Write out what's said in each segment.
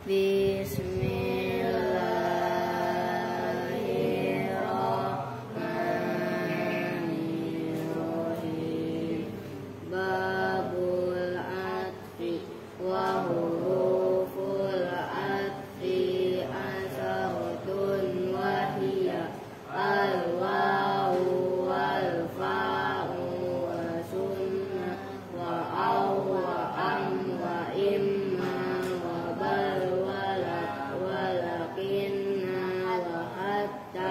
Bismillahirrahmanirrahim. Babul atfi wa huruful atfi asarutun wa hiya al-wawu wal fa'u wa sunnah wa aw wa am wa imma wa bal walakinna wa hatta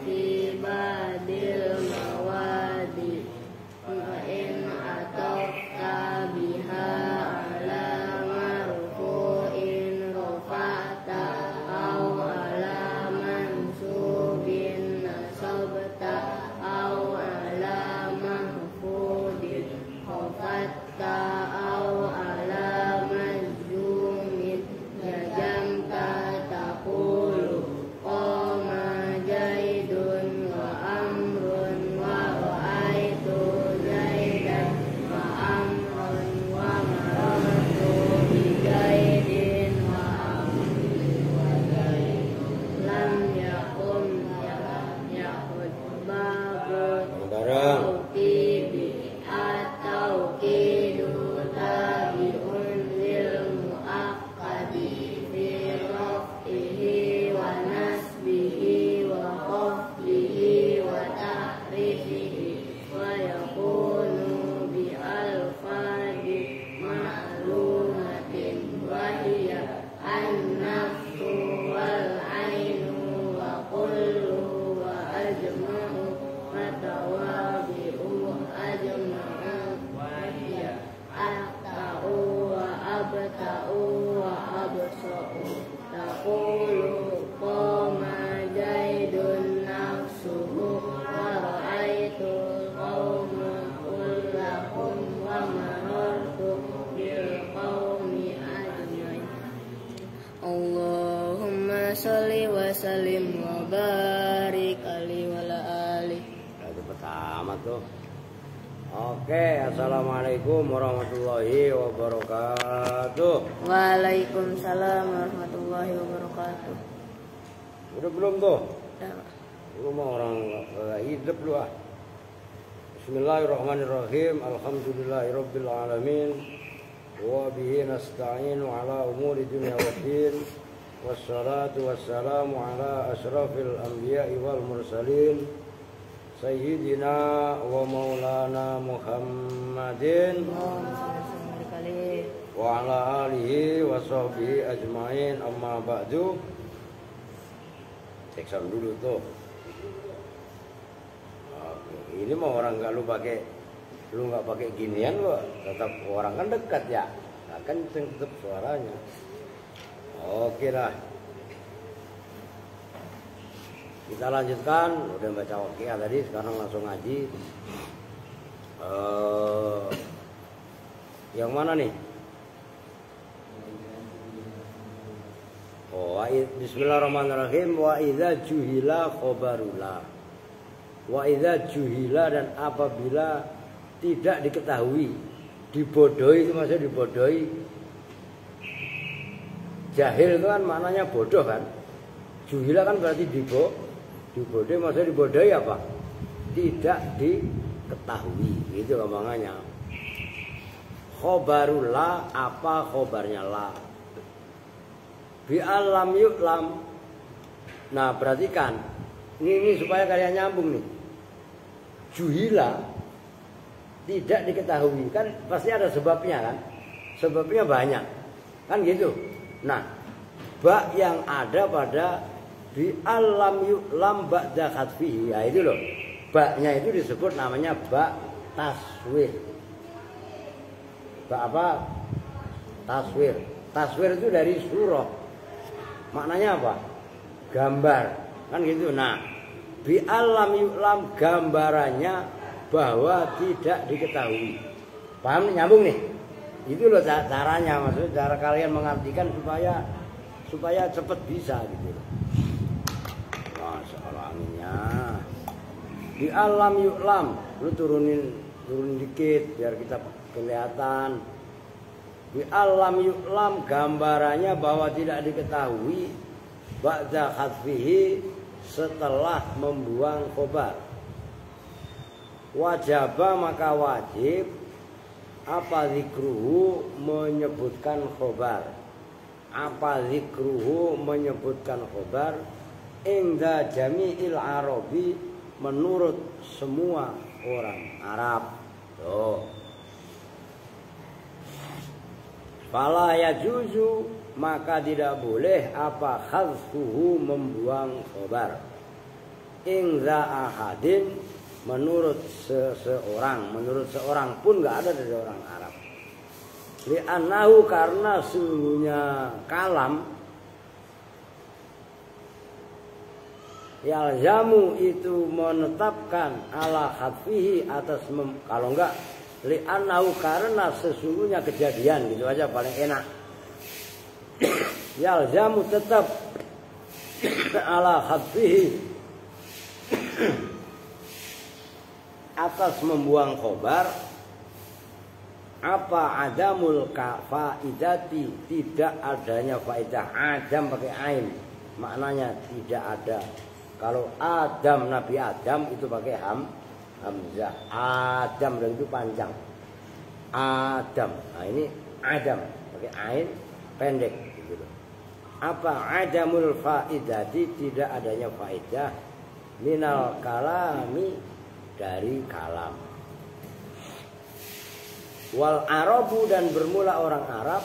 fi badil mawadi wa in atafta biha ala marfu'in rafa'ta aw ala mansubin nasabta aw ala mahfudin khafatta aw ala majzumin jazamta taqulu qama jaidun wa amrun wa ra'aitu jaidan wa amrun wa marartu bi jaidin wa amrun wa jaidun lam yakum yahud babun Barang. tauqibi atau kidu tabi'un lil muaqqadi fi raf'ihi wa nasbihi wa khafdihi wa tahrifihi wa yakunu bi alfadi ma'lumatin wa hiya an-nafsu wal ainu wa kullu wa ajma'u wa tawabi'u ajma'u wa hiya aqta'u wa abta'u wa absa'u taqulu qama jaidun nafsuhu wa ra'aitu qawma kullahum wa marartu bil qawmi ajma'in. Allahumma salli wa sallim wa barik alaihi wa ala alihi. Itu pertama tuh. Oke, assalamualaikum warahmatullahi wabarakatuh. Waalaikumsalam warahmatullahi wabarakatuh. Udah belum tuh? Udah. Lu mah orang hidup lu ah. Bismillahirrahmanirrahim. Alhamdulillahirabbil alamin. Wa bihi nasta'inu ala umuri dunya waddin. Wassalatu wassalamu ala asyrafil anbiya'i wal mursalin. Sayyidina wa maulana Muhammadin wa ala alihi wa sahbihi ajmain, amma ba'du. Cek sound dulu tuh. Oke, ini mah orang nggak lu nggak pakai ginian lo, tetap orang kan dekat ya, akan tetap suaranya. Oke lah. Kita lanjutkan, udah baca waqiah tadi, sekarang langsung ngaji. Yang mana nih? Oh, bismillahirrahmanirrahim. Wa idza juhila khobarula. Wa idza juhila, dan apabila tidak diketahui, dibodohi, itu maksudnya dibodohi. Jahil itu kan maknanya bodoh kan. Juhila kan berarti dibodohi, maksudnya dibodohi apa? Tidak diketahui, itu gampangannya. Khobarullah, apa khobarnya la? Bi'alam yu'lam. Nah perhatikan, ini supaya kalian nyambung nih. Juhila tidak diketahui, kan pasti ada sebabnya kan? Sebabnya banyak, kan gitu. Nah, ba yang ada pada bi alam yu'lam ba'da khatfihi, ya itu loh. Ba-nya itu disebut namanya ba taswir. Ba apa? Taswir. Taswir itu dari surah. Maknanya apa? Gambar. Kan gitu. Nah, bi alam yu'lam, gambarannya bahwa tidak diketahui. Paham nih, nyambung nih? Itu loh caranya, maksudnya cara kalian mengartikan supaya cepat bisa gitu. Masya Allah, anginnya. Di alam yu'lam, lu turunin dikit biar kita kelihatan. Bi alam yu'lam gambarannya bahwa tidak diketahui ba'da khadfihi setelah membuang khobar. Wajaba maka wajib apa zikruhu menyebutkan khobar. Apa zikruhu menyebutkan khobar inda jami'il arabi menurut semua orang Arab. Tuh. Fala yajuzu maka tidak boleh apa khazfuhu membuang khobar. Ingza ahadin menurut seseorang, menurut seorang pun nggak ada dari orang Arab. Li'annahu karena sungguhnya kalam yalzamu itu menetapkan ala khadfihi atas kalau enggak li'annahu karena sesungguhnya kejadian gitu aja paling enak. Yalzamu tetap ala khadfihi atas membuang khobar apa adamul faidati tidak adanya faidah. Adam pakai ain maknanya tidak ada. Kalau Adam Nabi Adam itu pakai hamzah. Adam dan itu panjang. Adam. Nah ini Adam pakai ain pendek gitu. Apa adamul faidati tidak adanya faidah minal kalami dari kalam. Wal Arabu dan bermula orang Arab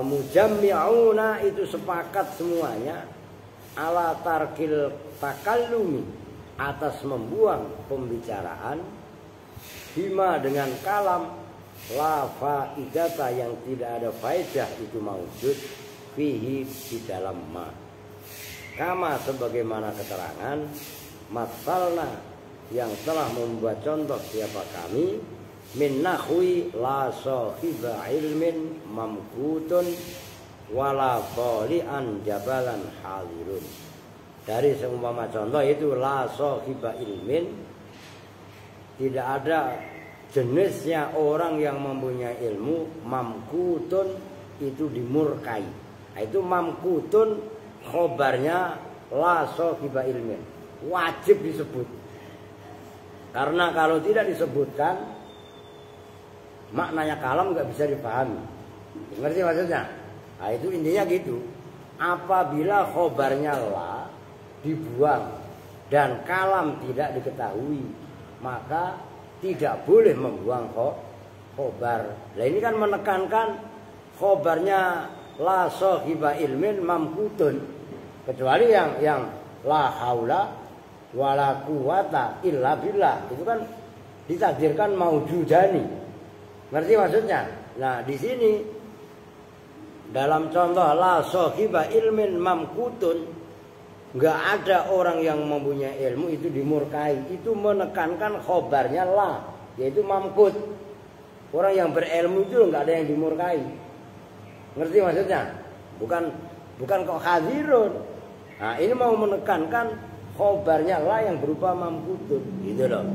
mujammi'una itu sepakat semuanya ala tarkil takallumi atas membuang pembicaraan bima dengan kalam la faidata yang tidak ada faedah itu maujud fihi di dalam ma. Kama sebagaimana keterangan masalna yang telah membuat contoh siapa kami min nahwi la sahiba ilmin mamkutun wala qali'an jabalan halirun. Dari seumpama contoh itu la sahiba ilmin, tidak ada jenisnya orang yang mempunyai ilmu, mamkutun itu dimurkai. Nah, itu mamkutun khobarnya la sahiba ilmin, wajib disebut. Karena kalau tidak disebutkan maknanya kalam nggak bisa dipahami. Ngerti maksudnya? Nah, itu intinya gitu. Apabila khobarnya la dibuang dan kalam tidak diketahui, maka tidak boleh membuang khobar. Nah ini kan menekankan khobarnya la sahiba ilmin mamkutun, kecuali yang la haula wala quwata illa billah, itu kan ditakdirkan maujudani. Ngerti maksudnya? Nah, di sini dalam contoh la sahiba ilmin mamkutun, enggak ada orang yang mempunyai ilmu itu dimurkai. Itu menekankan khobarnya la, yaitu mamkut. Orang yang berilmu itu enggak ada yang dimurkai. Ngerti maksudnya? Bukan kok hadirun. Nah, ini mau menekankan khobarnya la yang berupa mamkutun, gitu loh.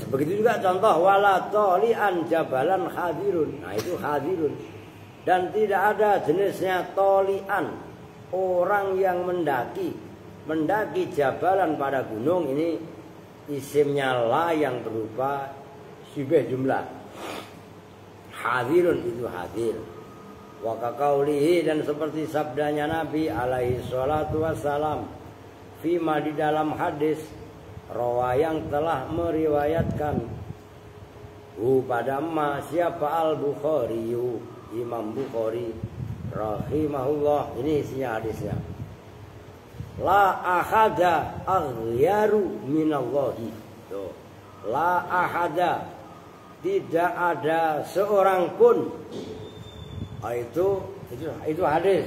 Begitu juga contoh wala tolian jabalan hadirun. Nah itu hadirun. Dan tidak ada jenisnya tolian, orang yang mendaki jabalan pada gunung. Ini isimnya la yang berupa syibah jumlah. Hadirun itu hadir. Wa kaqaulihi dan seperti sabdanya Nabi alaihi salatu wassalam fima di dalam hadis rawa yang telah meriwayatkan pada ma siapa al-Bukhari, Imam Bukhari rahimahullah. Ini isinya hadisnya. La ahada aghyaru minallahi. Tuh. La ahada, tidak ada seorang pun. Itu hadis.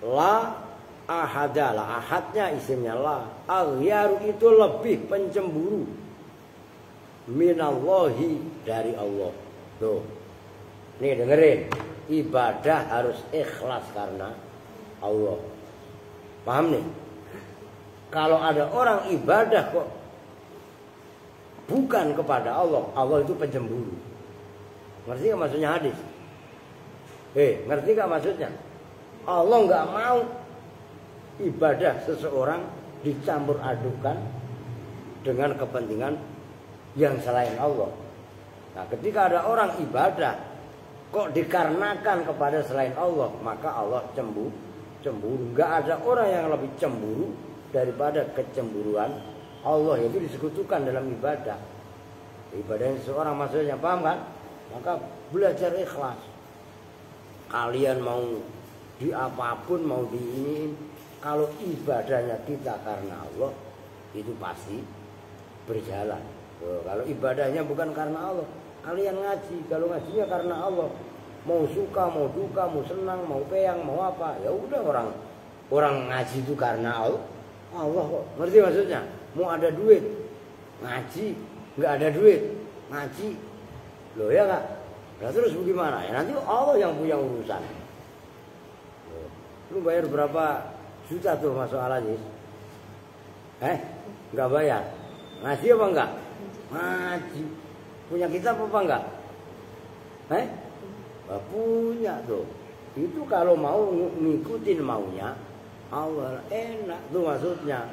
La ahada, la ahadnya isimnya la. Aghyaru itu lebih pencemburu minallahi dari Allah. Tuh. Nih dengerin, ibadah harus ikhlas karena Allah. Paham nih? Kalau ada orang ibadah kok bukan kepada Allah, Allah itu pencemburu. Ngerti gak maksudnya hadis? Ngerti gak maksudnya? Allah nggak mau ibadah seseorang dicampur adukan dengan kepentingan yang selain Allah. Nah, ketika ada orang ibadah kok dikarenakan kepada selain Allah, maka Allah cemburu. Nggak ada orang yang lebih cemburu daripada kecemburuan Allah, yaitu disekutukan dalam ibadah. Ibadah seseorang maksudnya, paham kan? Maka belajar ikhlas. Kalian mau di apapun, mau di ini, kalau ibadahnya kita karena Allah, itu pasti berjalan. Kalau ibadahnya bukan karena Allah, kalian ngaji, kalau ngajinya karena Allah, mau suka, mau duka, mau senang, mau peyang, mau apa, ya udah orang ngaji itu karena Allah kok. Ngerti maksudnya? Mau ada duit ngaji, nggak ada duit ngaji, loh ya kak. Nah terus bagaimana? Ya nanti Allah yang punya urusan. Lu bayar berapa juta tuh masuk Al-Aziz? Nggak bayar. Ngaji apa enggak? Ngaji. Punya kitab apa enggak? Punya tuh. Itu kalau mau ngikutin maunya Allah, enak tuh maksudnya.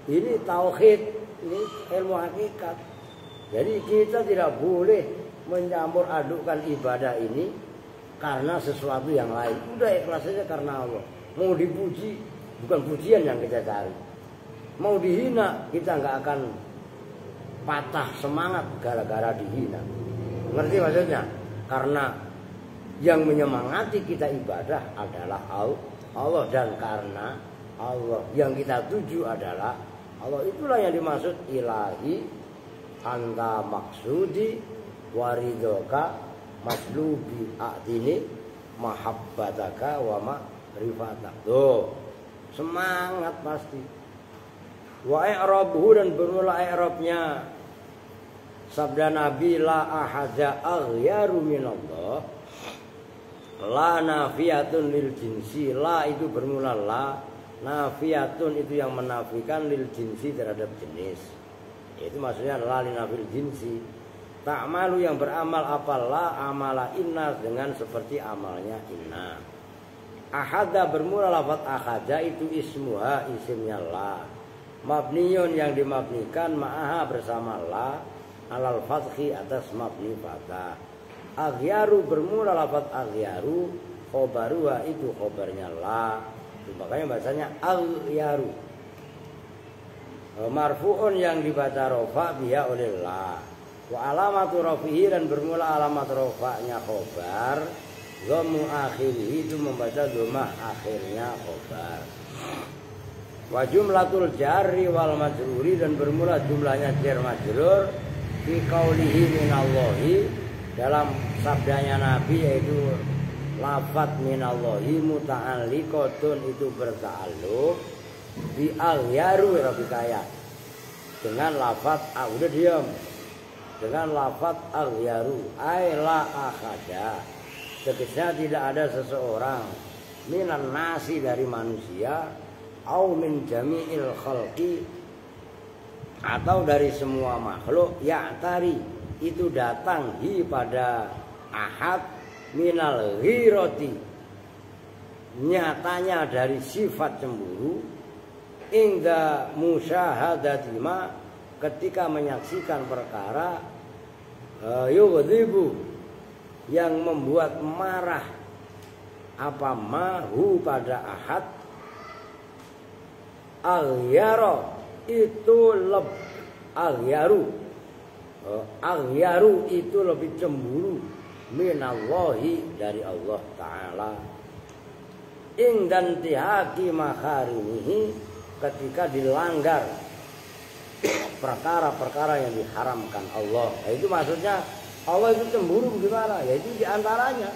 Ini tauhid, ini ilmu hakikat. Jadi kita tidak boleh mencampur adukkan ibadah ini karena sesuatu yang lain. Udah ikhlas saja karena Allah. Mau dipuji, bukan pujian yang kita cari. Mau dihina, kita nggak akan patah semangat gara-gara dihina. Ngerti maksudnya? Karena yang menyemangati kita ibadah adalah Allah, dan karena Allah yang kita tuju adalah Allah. Itulah yang dimaksud ilahi anta maksudi waridoka maslubi a'tini mahabbataka wa ma'rifatak. Tuh, semangat pasti. Wa i'rabuhu, dan bermula i'rabnya sabda Nabi, la ahada aghyaru minallah, la nafiyatun lil jinsi. La itu bermula la, nafiyatun itu yang menafikan lil jinsi terhadap jenis. Itu maksudnya la linafil jinsi. Ta'malu yang beramal apalah amala inna, dengan seperti amalnya inna. Ahada bermula lafaz ahada itu ismuha, isimnya la. Mabniyun yang dimabnikan ma'aha bersama la, alal fathi atas mabni fathah. Aghyaru bermula lafaz aghyaru, khobaruha itu khobarnya la. Makanya bahasanya aghyaru. Marfu'un yang dibaca rofa biha oleh la. Wa alamatu rafihi, dan bermula alamat rofa'nya khobar, dhammu akhirihi itu membaca dhammah akhirnya khobar. Wa jumlatul jarri wal majruri, dan bermula jumlahnya jar majrur fi qaulihi minallahi, dalam sabdanya Nabi, yaitu lafaz minallahi muta'alliqatun itu berta'alluq bi aghyaru rabbikaya, dengan lafaz udah diam, dengan lafaz aghyaru ay la akhada, tegasnya tidak ada seseorang minan nasi dari manusia, au min jami'il khalqi atau dari semua makhluk, ya'tari itu datang hi pada ahad minal ghirati, nyatanya dari sifat cemburu, ingda musyahadati ma, ketika menyaksikan perkara, yughdibu yang membuat marah, apa mahu pada ahad, aghyara itu aghyaru itu lebih cemburu minallahi dari Allah Ta'ala, ingdan tihaki maharimihi, ketika dilanggar perkara-perkara yang diharamkan Allah. Itu maksudnya Allah itu cemburu gimana? Yaitu diantaranya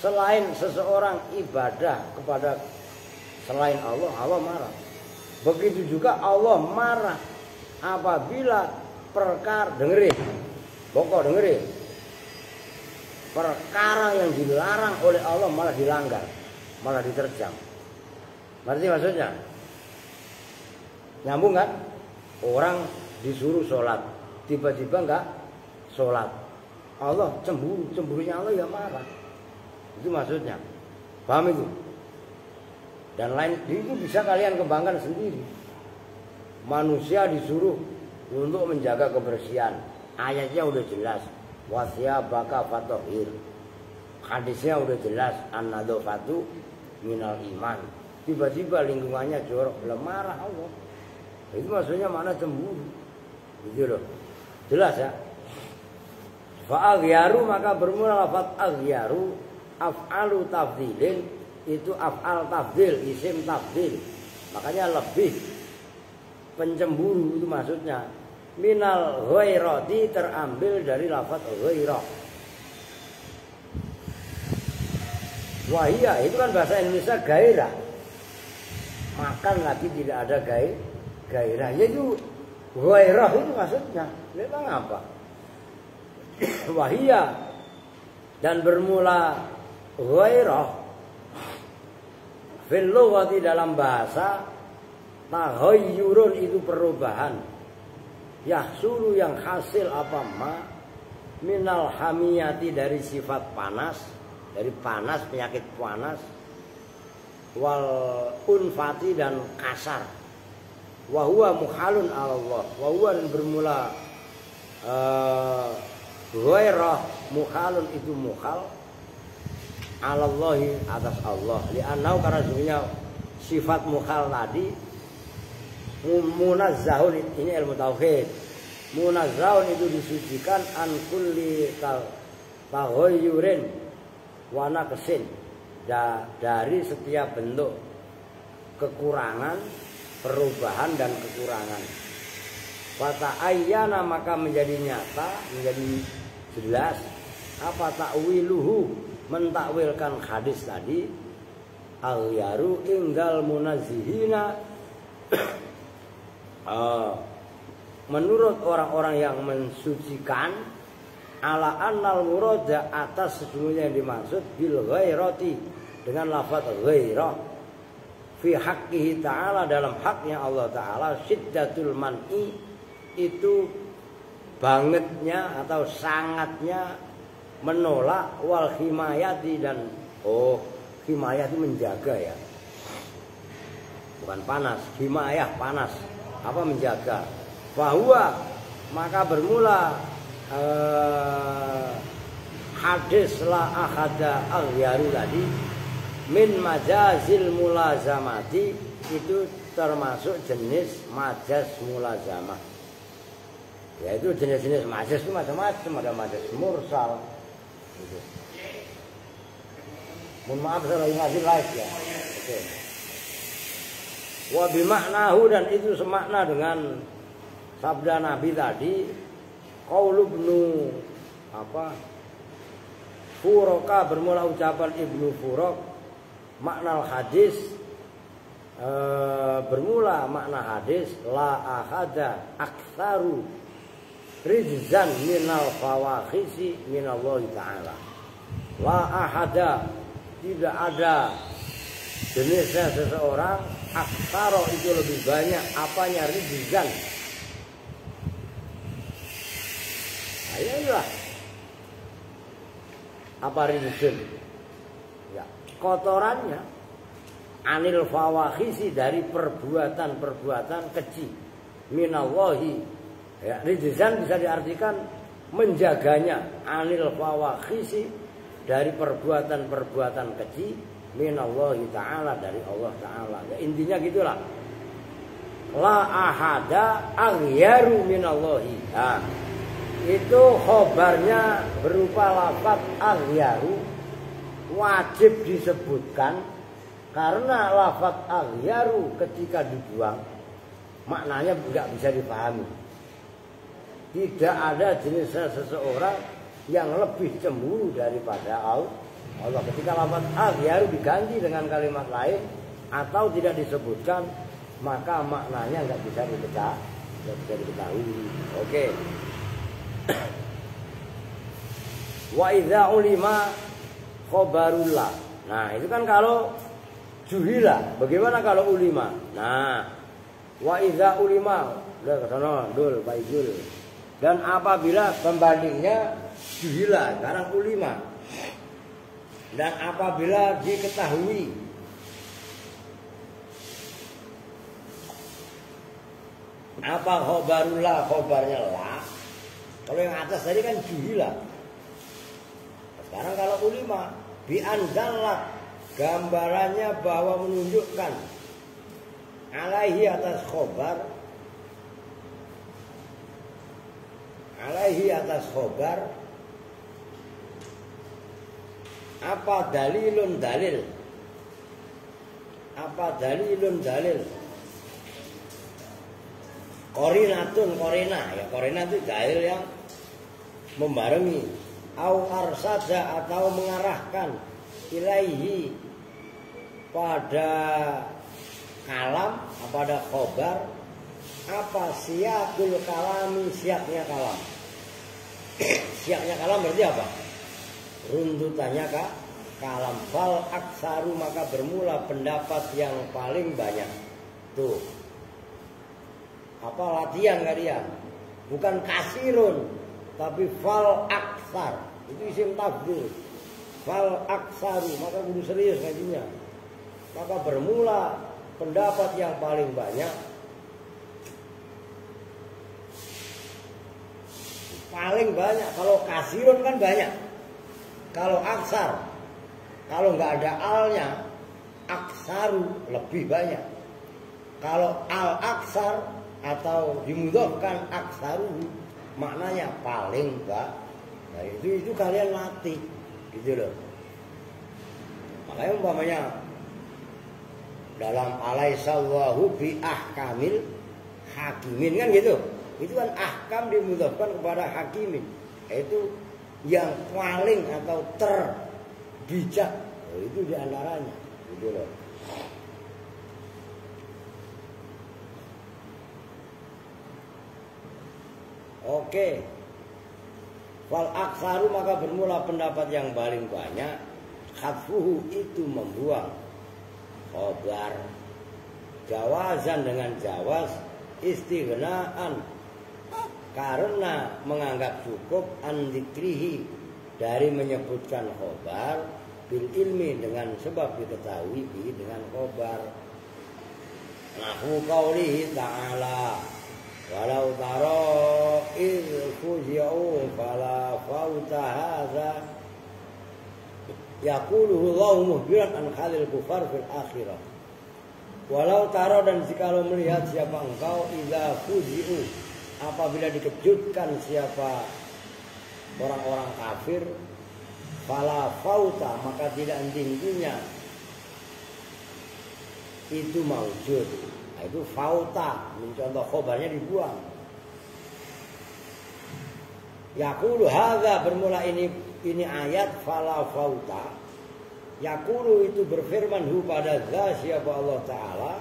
selain seseorang ibadah kepada selain Allah, Allah marah. Begitu juga Allah marah apabila perkara, dengerin, pokok dengerin, perkara yang dilarang oleh Allah malah dilanggar, malah diterjang. Ngerti maksudnya? Nyambung kan? Orang disuruh sholat, tiba-tiba enggak sholat. Allah cemburu, cemburunya Allah ya marah. Itu maksudnya. Paham itu? Dan lain itu bisa kalian kembangkan sendiri. Manusia disuruh untuk menjaga kebersihan. Ayatnya udah jelas. Wasyabaka fatahhir. Hadisnya udah jelas. An-nadhafatu minal iman. Tiba-tiba lingkungannya jorok, marah Allah. Itu maksudnya mana cemburu. Gitu loh. Jelas ya. Fa'aghyaru maka bermula lafaz aghyaru af'alu tafdilin itu af'al tafdil, isim tafdil. Makanya lebih pencemburu itu maksudnya. Minal ghairati terambil dari lafaz ghairah. Wahia itu kan bahasa Indonesia gairah. Makan lagi tidak ada gairah. Itu ghairah itu maksudnya. Memang apa? Wahia dan bermula ghairah fil lughati dalam bahasa taghayyurun itu perubahan yahsulu yang hasil apa ma minal hamiyati dari sifat panas, dari panas penyakit panas, wal unfati dan kasar, wa huwa muhalun 'ala Allah, wa huwa bermula ghairah muhalun itu muhal 'ala Allah atas Allah. Li'annahu karena sebenarnya sifat muhal tadi munazzahun, ini ilmu tauhid. Munazzahun itu disucikan an kulli taghayyurin wa naqsin, dari setiap bentuk kekurangan, perubahan dan kekurangan. Fata'ayyana maka menjadi nyata, menjadi jelas apa ta'wiluhu, mentakwilkan hadis tadi al-yaru inggal munazzihina menurut orang-orang yang mensucikan ala annal murada atas sesungguhnya yang dimaksud bil ghairati dengan lafaz ghairah fi haqqihi ta'ala dalam haknya Allah Ta'ala syiddatul man'i itu bangetnya atau sangatnya menolak wal himayati dan himayah itu menjaga ya, bukan panas. Himayah panas, apa menjaga. Bahwa maka bermula hadis la ahada aghyaru tadi min majazil mulazamati itu termasuk jenis majaz mulazamah. Yaitu jenis-jenis majaz itu macam-macam, ada majaz mursal gitu. Mohon maaf saya lagi ngaji live ya. Oke. Wa bimaknahu dan itu semakna dengan sabda Nabi tadi qaul ibnu Furoka bermula ucapan Ibnu Furok makna hadis bermula makna hadis la ahada aktsaru rijzan minal fawakhisi minallahi ta'ala. La ahada tidak ada jenisnya seseorang aksaro itu lebih banyak apanya rijzan. Ayolah. Apa rijzan? Ya, kotorannya anil fawakhisi dari perbuatan-perbuatan keji minallahi. Ya, rijzan bisa diartikan menjaganya anil fawakhisi dari perbuatan-perbuatan keji minallahi ta'ala dari Allah Ta'ala. Ya, intinya gitulah. La ahada aghyaru minallahi. Nah, itu khobarnya berupa lafaz aghyaru wajib disebutkan karena lafaz aghyaru ketika dibuang maknanya enggak bisa dipahami. Tidak ada jenisnya seseorang yang lebih cemburu daripada Allah. Ketika lafaz aghyaru diganti dengan kalimat lain atau tidak disebutkan, maka maknanya enggak bisa diketahui. Oke. Wa idza ulima khabarullah. Nah, itu kan kalau juhila. Bagaimana kalau ulima? Nah, wa idza ulima. Udah ke sana, Dul, Pak Ijul. Dan apabila pembandingnya juhila, sekarang ulima. Dan apabila diketahui apa khobarullah, khobarnya lah. Kalau yang atas tadi kan juhila. Sekarang kalau ulima bi'anzalak, gambarannya bahwa menunjukkan alaihi atas khobar, alaihi atas khobar, apa dalilun dalil, apa dalilun dalil, korinatun korina, ya korina itu dalil yang membarengi, au arsada atau mengarahkan ilaihi pada kalam, pada khobar, apa siakul kalami, siaknya kalam. Siaknya kalam berarti apa? Runtutannya kak kalam. Fal aksaru, maka bermula pendapat yang paling banyak. Tuh, apa latihan kalian? Bukan kasirun, tapi fal aksar. Itu isim tabdil. Fal aksaru, maka kudu serius ngajinya. Maka bermula pendapat yang paling banyak. Paling banyak. Kalau kasirun kan banyak. Kalau aksar, kalau nggak ada alnya, aksaru lebih banyak. Kalau al aksar atau dimudahkan aksaru, maknanya paling enggak. Nah itu kalian latih, gitu loh. Makanya umpamanya dalam alaihissallahu bi ahkamil hakimin kan gitu. Itu kan ahkam dimudahkan kepada hakimin. Itu yang paling atau terbijak. Oh, itu diantaranya, gitu loh. Oke. Wal aksaru, maka bermula pendapat yang paling banyak. Khadfuhu, itu membuang khobar. Jawazan, dengan jawaz. Istighnaan, karena menganggap cukup andikrihi, dari menyebutkan khobar, bil ilmi, dengan sebab diketahui dengan khobar. Nahu qaulihi ta'ala, walau taro iz fuzi'u fala fauta hadza yaquluhu Allahu muhbiran an khalil kufar fil akhirah. Walau taro, dan jikalau melihat siapa engkau, idza fuzi'u, apabila dikejutkan siapa orang-orang kafir, fala fauta, maka tidak henti-hentinya itu maujud. Nah, itu fauta, mencontoh khobarnya dibuang. Yaqulu hadza, bermula ini ayat fala fauta. Yaqulu, itu berfirman hu pada za, siapa Allah Ta'ala,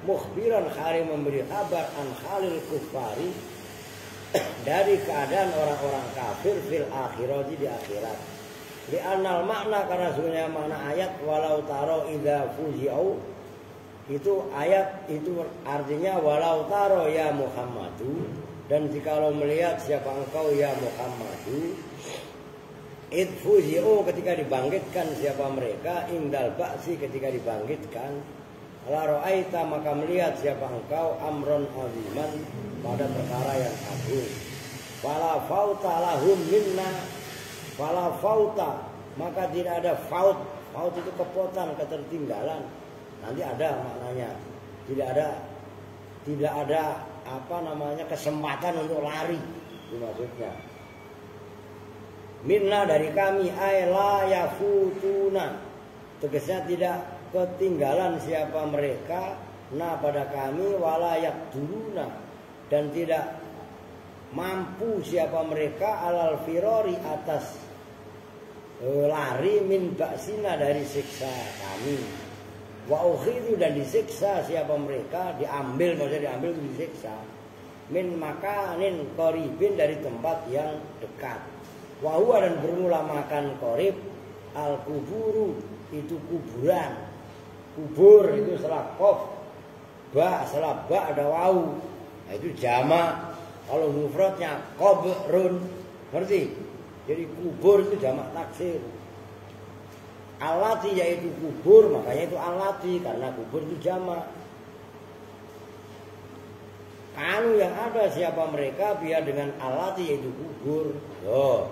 mukhbiran, khari memberi kabar, an khalil kufari, dari keadaan orang-orang kafir, fil akhirati, di akhirat. Li'annal makna, karena sebenarnya makna ayat walau taro idza fuzi'u, itu ayat itu artinya walau taro ya Muhammadu, dan jikalau melihat siapa engkau ya Muhammadu, id fuzi'u, ketika dibangkitkan siapa mereka, indal ba'si, ketika dibangkitkan, la ra'aita, maka melihat siapa engkau, amron aziman, pada perkara yang agung. Fala fauta lahum minna, fala fauta, maka tidak ada faut. Faut itu kepotan, ketertinggalan. Nanti ada maknanya. Tidak ada apa namanya, kesempatan untuk lari. Itu maksudnya. Minna, dari kami, ay la yafutuna, tegasnya tidak ketinggalan siapa mereka, nah pada kami, wala yakduruna, dan tidak mampu siapa mereka, alal firori, atas lari, min baksina, dari siksa kami. Wa ukhidu, dan disiksa siapa mereka, diambil, maksudnya diambil itu disiksa. Min makanin qoribin, dari tempat yang dekat. Wa huwa, dan bermula makan qorib, al kuburu, itu kuburan. Kubur itu setelah qaf, ba, setelah ba ada wau. Nah, itu jamak. Kalau mufradnya qabrun, ngerti? Jadi kubur itu jamak taksir. Alati yaitu kubur, makanya itu alati karena kubur itu jamak. Kanu yang ada siapa mereka biar dengan alati yaitu kubur. Loh.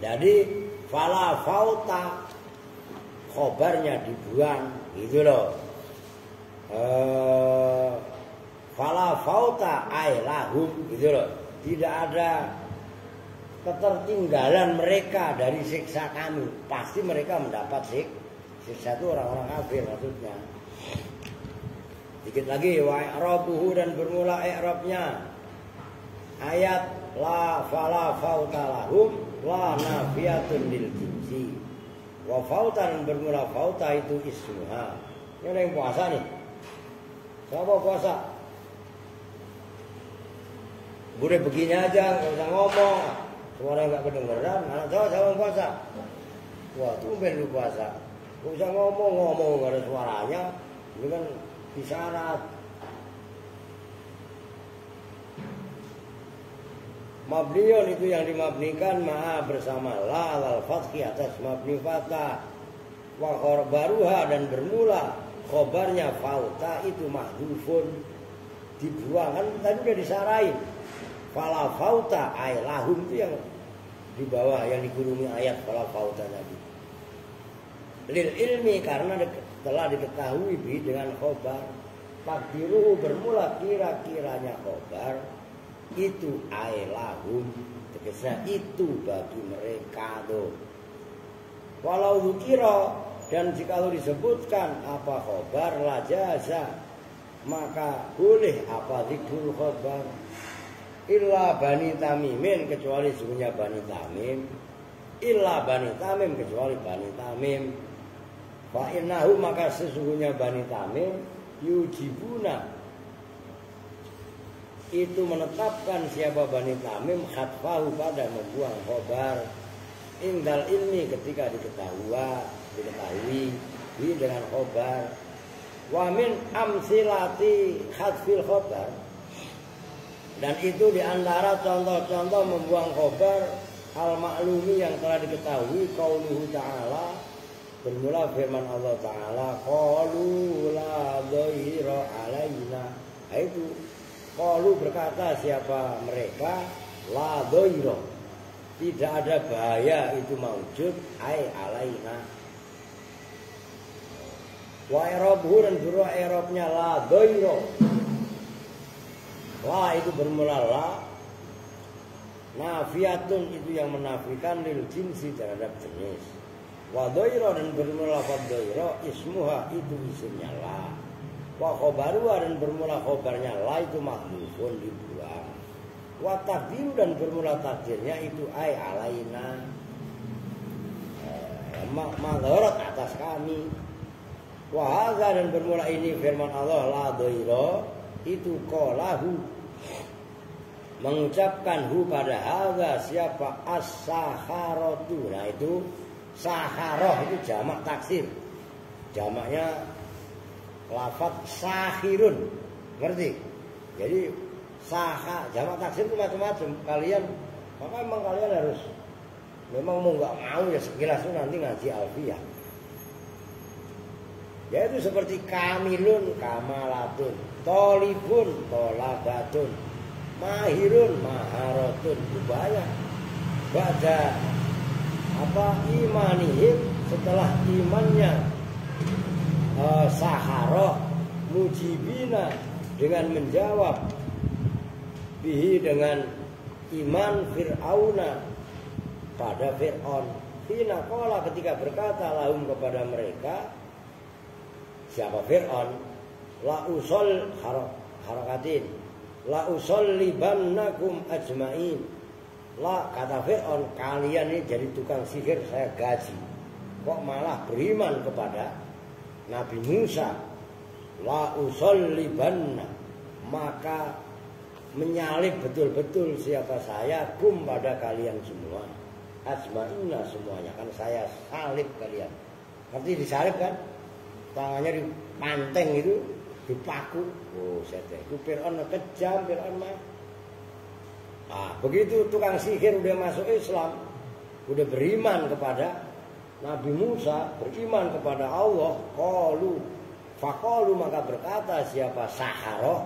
Jadi fala fauta khobarnya dibuang gitu loh. Fala fauta ay lahum gitu loh. Tidak ada ketertinggalan mereka dari siksa kami. Pasti mereka mendapat siksa itu orang-orang kafir maksudnya. Dikit lagi wa i'rabuhu dan bermula i'rabnya. Ayat la fala fauta lahum la nafiyatun lil jinsi. Wa fauta dan bermula fauta itu ismuha. Ini ada yang puasa nih. Siapa puasa? Boleh begini aja, nggak usah ngomong. Suara nggak kedengeran, anak saya puasa. Wah, tumben lu puasa. Nggak usah ngomong nggak ada suaranya. Ini kan isyarat. Mabniun itu yang dimabnikan ma'a bersama la al-fathi atas mabni fathah. Wa khabaruha dan bermula khobarnya fauta itu mahdhufun, dibuang kan tadi udah disarain. Fala fauta ay lahum itu yang di bawah yang digulungi ayat fala fauta tadi. Lil ilmi karena telah diketahui bi dengan khobar. Takdiruhu bermula kira-kiranya khobar itu ay lahum, tegasnya itu bagi mereka tuh. Walau dzikira dan jika disebutkan apa khobar la jaza maka boleh apa dzikrul khobar. Illa Bani Tamimin kecuali sesungguhnya Bani Tamim. Illa Bani Tamim kecuali Bani Tamim. Fa innahu maka sesungguhnya Bani Tamim yujibuna itu menetapkan siapa Bani Tamim khatfahu pada membuang khobar indal ilmi ketika diketahui dengan khobar. Wa min amsilati khatfil khobar dan itu diantara contoh-contoh membuang khobar al-maklumi yang telah diketahui qauluhu ta'ala bermula firman Allah Ta'ala qalu la dhahira alaina. Itu qalu berkata siapa mereka la dhahira tidak ada bahaya itu maujud ai alaina. Wa i'rabuhu dan berubah i'rabnya la dhahira. La itu bermula la. Nafiyatun itu yang menafikan lil jinsi terhadap jenis. Wa dhaira dan bermula fadhaira ismuha itu isimnya la. Wa khobaruha dan bermula khobarnya la itu mahdhufun dibuang. Wa takdiru dan bermula takdirnya itu ay alaina. Madharat atas kami. Wa hadza dan bermula ini firman Allah la dhaira itu qalahu mengucapkan hu pada hadza siapa as-saharatu. Nah itu saharoh itu jamak taksir. Jamaknya lafaz sahirun. Ngerti? Jadi jamak taksir itu macam-macam. Kalian maka memang kalian harus memang mau nggak mau ya sekilas itu nanti ngaji alfiyah. Yaitu seperti kamilun, kamalatun, tolibun, tolabatun, mahirun, maharatun, ubaya. Baca imanihim setelah imannya saharoh mujibina dengan menjawab bihi dengan iman Fir'auna pada Fir'aun. Hina qala ketika berkata lahum kepada mereka siapa Fir'aun la usol harakatin la usollibannakum ajmain. La kata Fir'aun kalian ini jadi tukang sihir saya gaji. Kok malah beriman kepada Nabi Musa. La usollibanna maka menyalib betul-betul siapa saya kum pada kalian semua. Ajmaina semuanya kan saya salib kalian. Ngerti disalib kan? Tangannya dipanteng itu, dipaku. Oh, saya itu Fir'aun kejam, Fir'aun mah. Nah, begitu tukang sihir udah masuk Islam, udah beriman kepada Nabi Musa, beriman kepada Allah, faqalu maka berkata siapa Sahara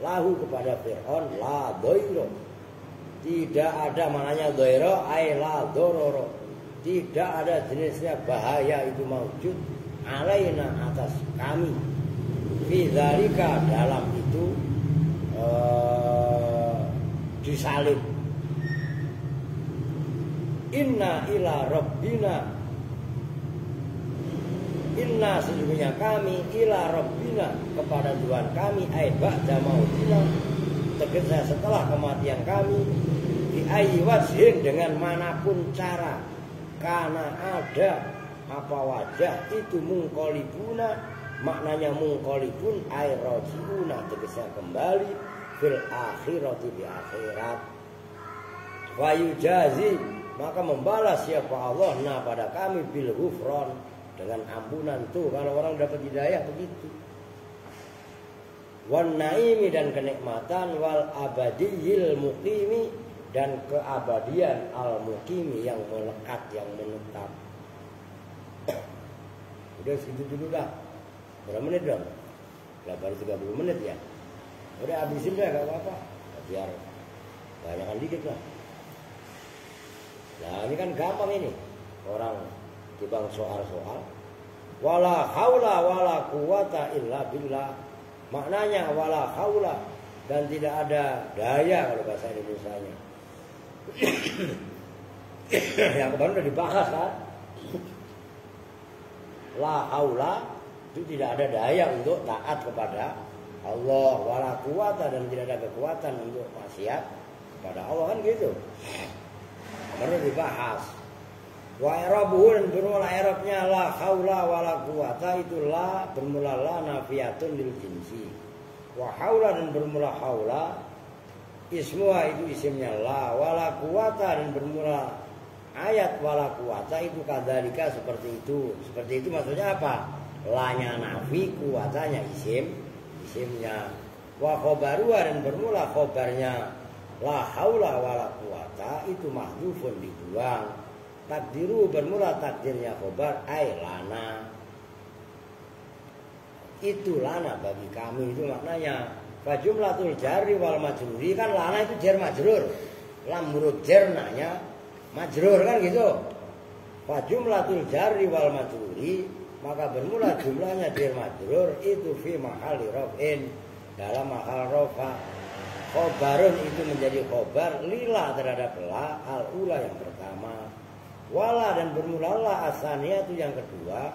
lahu kepada Fir'aun la doiro. Tidak ada maknanya doiro ay la dororo. Tidak ada jenisnya bahaya itu maujud alaina atas kami. Fi dzalika dalam itu disalib. Inna ila rabbina, inna sesungguhnya kami ila rabbina kepada Tuhan kami ay ba'da mautina tegese setelah kematian kami di ayyi wajhin dengan manapun cara karena ada apa wajah itu mungkolibuna maknanya mungkolibun ay rojiuna tegese kembali fil akhirati di akhirat wa yujazi maka membalas siapa Allah nah pada kami bil ghufran dengan ampunan tuh kalau orang dapat hidayah begitu wan naimi dan kenikmatan wal abadiyil muqimi dan keabadian al muqimi yang melekat yang menetap. Udah segitu dulu dah. Berapa menit dong? Baru 30 menit ya. Udah habisin dah gak apa-apa. Biar banyakan dikit lah. Nah ini kan gampang ini. Orang timbang soal-soal. Wala haula wala quwata illa billah. Maknanya wala haula dan tidak ada daya kalau bahasa Indonesianya. Yang kemarin udah dibahas kan. La haula itu tidak ada daya untuk taat kepada Allah, wala quwata dan tidak ada kekuatan untuk maksiat kepada Allah kan gitu. Baru dibahas. Wa i'rabuhu dan bermula i'rabnya la haula wala quwata itu la bermula la nafiyatun lil jinsi. Wa haula dan bermula haula ismuha itu isimnya la wala quwata dan bermula ayat wala quwata itu kadzalika seperti itu. Seperti itu maksudnya apa? La-nya nafi, kuwatanya isimnya. Wa khobaruha dan bermula khobarnya la haula wala quwata itu mahdhufun dibuang. Takdiru bermula takdirnya khobar ay lana. Itu lana bagi kami itu maknanya. Fa jumlatul jarri wal majruri kan lana itu jar majrur. Lam huruf jar nanya majrur kan gitu. Fa jumlatul jarri wal majruri maka bermula jumlahnya jar majrur itu fi mahali raf'in dalam mahal rafa. Khobarun itu menjadi khobar lila terhadap la al ula yang pertama. Wala dan bermula la asaniyah itu yang kedua.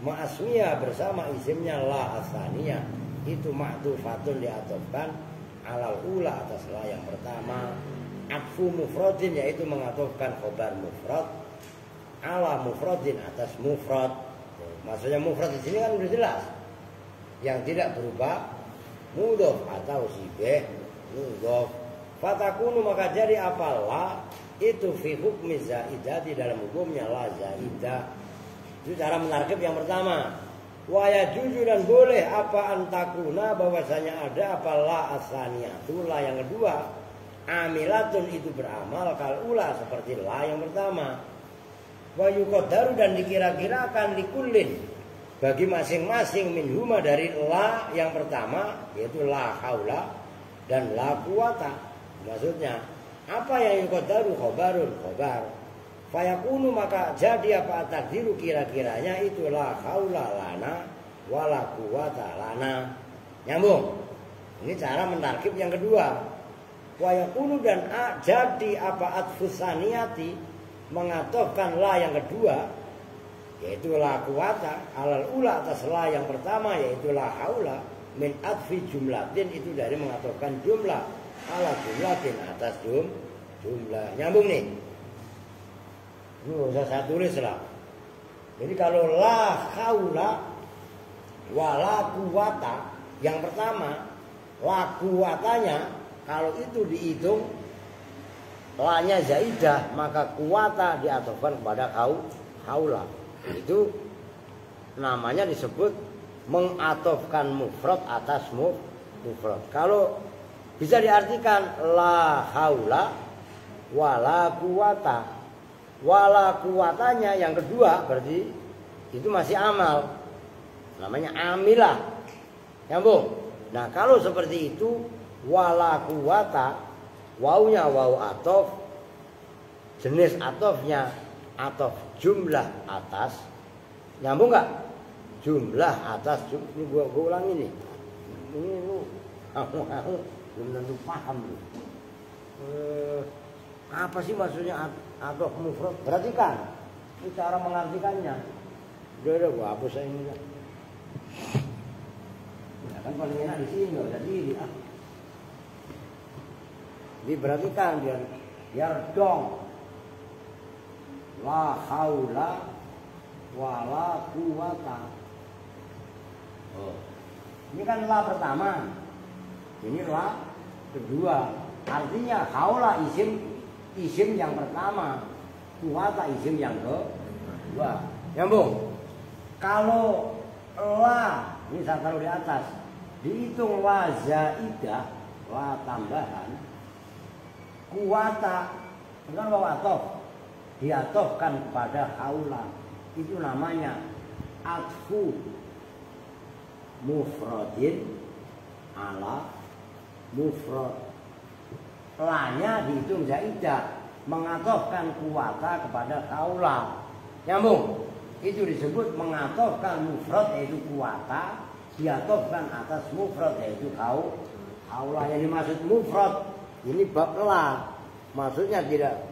Ma'asmiyah bersama isimnya la asaniyah itu ma'tufatun diatofkan alal ula atas la yang pertama. Atfu mufradin yaitu mengatofkan khobar mufrad ala mufradin atas mufrad. Maksudnya mufrad di sini kan sudah jelas. Yang tidak berubah mudhof atau sibeh mudhof. Fatakunu maka jadi apa la itu fi hukmi zaidah di dalam hukumnya la zaidah. Itu cara menarkib yang pertama. Wa yajuzu dan boleh apa antakuna bahwasanya ada apa la asaniyatu la yang kedua. Amilatun itu beramal kal ula seperti la yang pertama. Wa yuqaddaru dan dikira-kirakan likullin bagi masing-masing minhuma dari la yang pertama yaitu la haula dan la quwata. Maksudnya apa yang yuqaddaru khobarun khobar. Fayakunu maka jadi apa takdiru kira-kiranya itu la haula lana wala quwata lana. Nyambung. Ini cara mentarkib yang kedua. Fayakunu dan jadi apa atfus saniyati mengatofkan la yang kedua yaitu la quwata alal ula atas la yang pertama yaitu la haula min atfi jumlatin itu dari mengatofkan jumlah ala jumlatin atas jumlah. Nyambung nih. Usah saya tulis lah. Jadi kalau la haula wala quwata yang pertama la quwatanya kalau itu dihitung la-nya zaidah maka kuwata diatofkan kepada haula. Itu namanya disebut mengatofkan mufrad atas mufrad. Kalau Bisa diartikan la haula wala quwata. Wala quwatanya yang kedua berarti itu masih amal. Namanya amilah. Nyambung. Nah, kalau seperti itu wala quwata, waunya wau atof, jenis atofnya atof jumlah atas. Nyambung nggak? Jumlah atas. Ini gua ulang ini. Ini lu kamu belum tentu paham lu. Apa sih maksudnya atof mufrad? Perhatikan. Ini cara mengartikannya. Udah gua hapus ini lah. Ya kan paling enak di sini nggak usah diri ah. Diperhatikan biar dong. La haula wala quwata. Oh. Ini kan la pertama. Ini la kedua. Artinya haula isim yang pertama, quwata isim yang kedua. Nyambung. Kalau la ini saya taruh di atas, dihitung la zaidah, la tambahan, quwata bukan waw atof, diatofkan kepada haula. Itu namanya atfu mufradin ala mufrad. La-nya dihitung zaidah, mengatofkan kuwata kepada haula. Nyambung. Itu disebut mengatofkan mufrad yaitu kuwata, diatofkan atas mufrad yaitu haula. Yang dimaksud mufrad ini bab la. Maksudnya tidak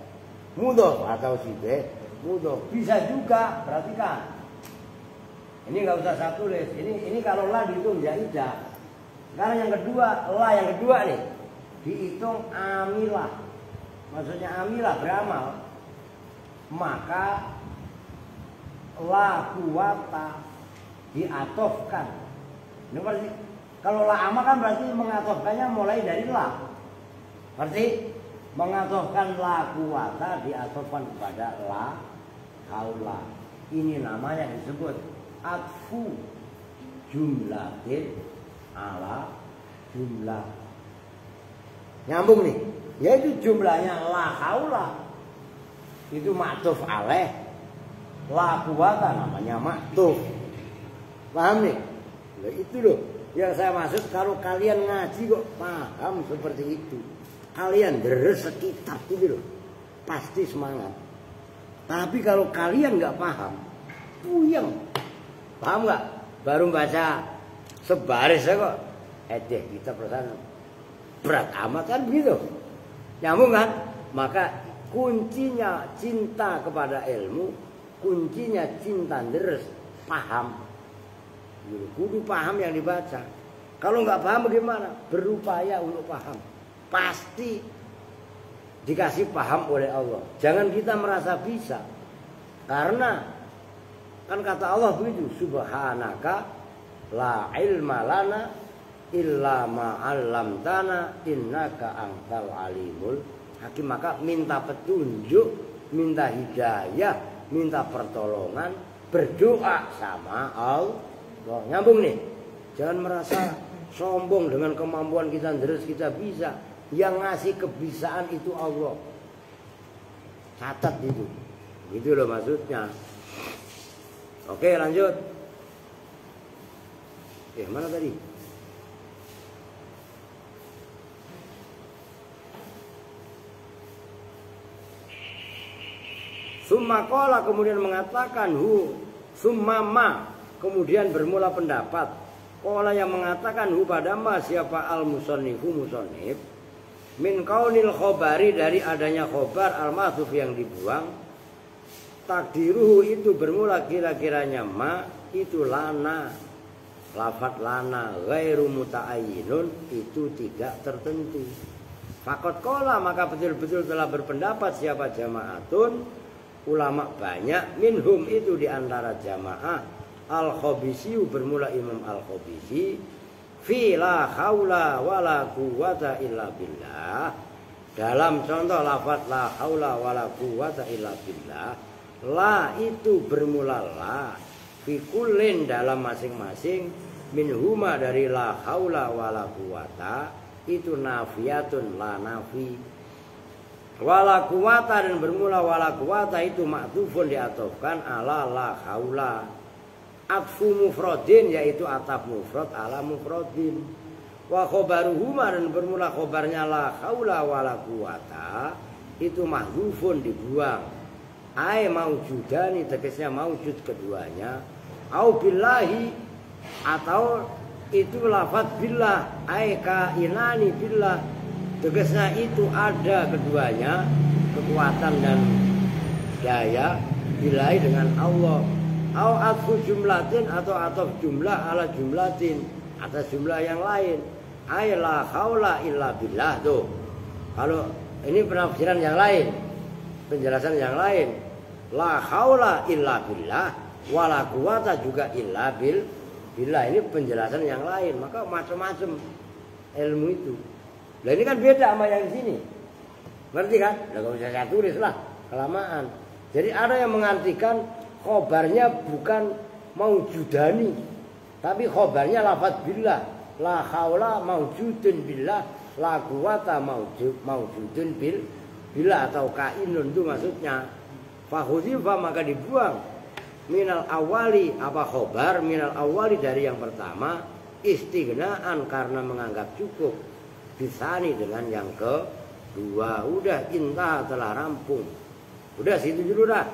mudhof atau sibeh mudhof. Bisa juga, perhatikan. Ini nggak usah saya tulis. Ini kalau la dihitung zaidah. Sekarang yang kedua, la yang kedua nih dihitung amilah. Maksudnya amilah beramal. Maka la quwata diatofkan. Ini berarti kalau la amal kan berarti mengatofkannya mulai dari la. Berarti mengatofkan la quwata diatofkan kepada la haula. Ini namanya disebut atfu jumlatin ala jumlah. Nyambung nih. Yaitu jumlahnya la haula itu ma'tuf alaih, la quwata namanya ma'tuf. Paham nih? Nah, itu loh yang saya maksud. Kalau kalian ngaji kok paham seperti itu, kalian deres sekitar itu loh, pasti semangat. Tapi kalau kalian nggak paham, puyeng. Paham nggak? Baru baca sebaris ya kok, kita perasaan berat amat kan begitu. Nyambung kan? Maka kuncinya cinta kepada ilmu, kuncinya cinta deres paham. Kudu paham yang dibaca. Kalau nggak paham bagaimana? Berupaya untuk paham. Pasti dikasih paham oleh Allah. Jangan kita merasa bisa. Karena kan kata Allah begitu, subhanaka la ilma lana illa ma 'allamtana innaka antal alimul hakim. Maka minta petunjuk, minta hidayah, minta pertolongan, berdoa sama Allah. Nyambung nih. Jangan merasa sombong dengan kemampuan kita terus kita bisa. Yang ngasih kebisaan itu Allah. Catat itu. Gitu loh maksudnya. Oke, lanjut. Mana tadi? Summa qala kemudian mengatakan summa ma kemudian bermula pendapat. Qala yang mengatakan pada ma siapa al musannifu musannif min kaunil khobari dari adanya khobar al mahdzuf yang dibuang. Takdiruhu itu bermula kira-kiranya ma itu lana. Lafat lana ghairu muta'ayyinun itu tidak tertentu. Faqad qala maka betul-betul telah berpendapat siapa jamaatun ulama banyak minhum itu diantara jamaah al-Khabisi bermula Imam al-Khabisi fi la haula wala quwata illa billah. Dalam contoh lafaz la haula wala quwata illa billah, la itu bermula la fi kullin dalam masing-masing minhuma dari la haula wala quwata itu nafiyatun la nafi. Wala quwata dan bermula wala quwata itu ma'tufun diatofkan ala la haula. Atfu mufradin yaitu ataf mufrad ala mufradin. Wa khobaruhuma dan bermula khobarnya la haula wala quwata itu mahdzufun dibuang. Ai maujudani tegasnya maujud keduanya. Au billahi atau itu lafaz billah ai kainani billah tegasnya itu ada keduanya kekuatan dan daya billahi dengan Allah. Au atfu jumlatin atau ataf jumlah ala jumlatin atas jumlah yang lain. Ai la haula illa billah tuh. Kalau ini penafsiran yang lain, penjelasan yang lain. La haula illa billah wala quwata juga illa billah. Ini penjelasan yang lain. Maka macam-macam ilmu itu. Nah ini kan beda sama yang di sini. Ngerti kan? Nah kalau saya tulis lah kelamaan. Jadi ada yang mengartikan khobarnya bukan maujudani, tapi khobarnya lafaz billah. La haula maujudun billah, la quwata maujudun billah atau kainun itu maksudnya. Fahudzifa maka dibuang minal awali apa khobar minal awali dari yang pertama istighnaan karena menganggap cukup bisani dengan yang kedua. Udah intah telah rampung. Udah situ dulu dah.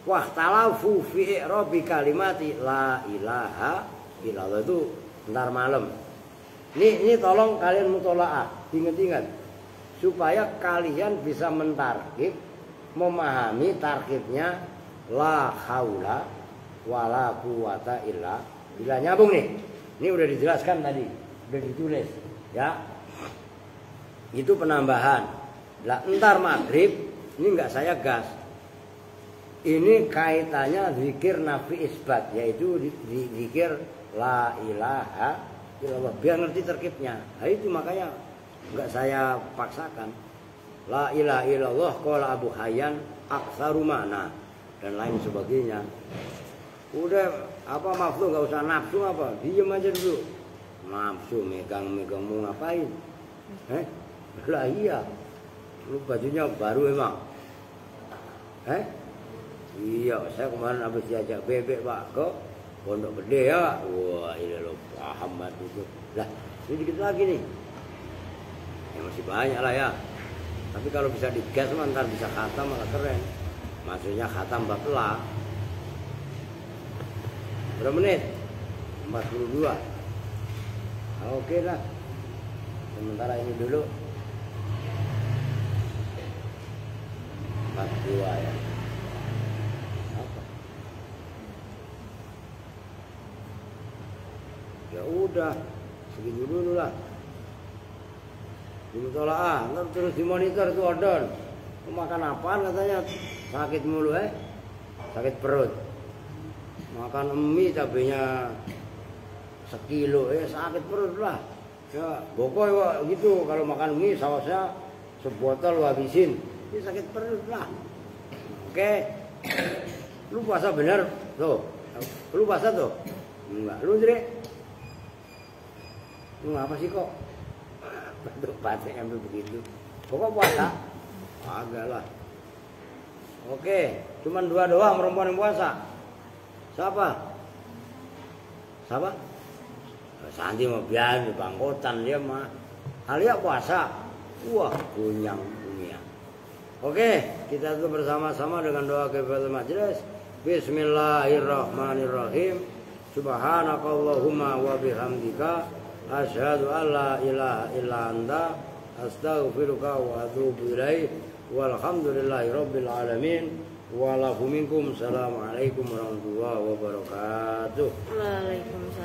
Wahtalafu fi i'rabi kalimati la ilaha illallah itu ntar malam. Ini tolong kalian mutolaah, ingat-ingat supaya kalian bisa mentarkib, memahami tarkibnya la haula wala quwata illa billah. Nyambung nih. Ini udah dijelaskan tadi, udah ditulis, ya. Itu penambahan. Lah entar maghrib ini enggak saya gas. Ini kaitannya zikir nafi isbat, yaitu zikir la ilaha illallah. Biar ngerti terkibnya. Nah itu makanya enggak saya paksakan. La ilaha illallah qala Abu Hayyan aktsaru makna dan lain sebagainya. Udah apa maksud enggak usah nafsu apa. Diam aja dulu. Nafsu megang-megang mau ngapain? Lah iya. Lu bajunya baru emang. Iya, saya kemarin habis diajak bebek Pak ke Pondok Gede ya. Wah, ini lo paham banget itu. Lah, ini dikit lagi nih. Ya masih banyak lah ya. Tapi kalau bisa digas ntar bisa khatam malah keren. Maksudnya khatam bab la. Berapa menit? 42. Oke lah. Sementara ini dulu 42 ya. Apa? Ya udah, segitu dulu lah. Dimutolaah, ntar terus dimonitor tuh ordon. Makan apaan katanya? Sakit mulu sakit perut. Makan mie cabenya sekilo sakit perut lah. Ya, bokoy gitu kalau makan mie sausnya sebotol habisin. Ini sakit perut lah. Oke. Lu puasa bener tuh. Lu puasa tuh? Enggak. Lu Dre? Lu apa sih kok? Bentuk batik ambil begitu. Pokok puasa? Agak lah. Oke, cuman 2 doang perempuan yang puasa. Siapa? Siapa? Santi mau biar di bangkotan dia mah. Alia puasa. Wah, kunyang dunia. Oke, kita tuh bersama-sama dengan doa kifayah majelis. Bismillahirrahmanirrahim. Subhanakallahumma wa bihamdika asyhadu an la ilaha illa anta astaghfiruka wa atubu ilaik. Walhamdulillahirabbil alamin. Wa lakum minkum. Assalamualaikum warahmatullahi wabarakatuh. Waalaikumsalam.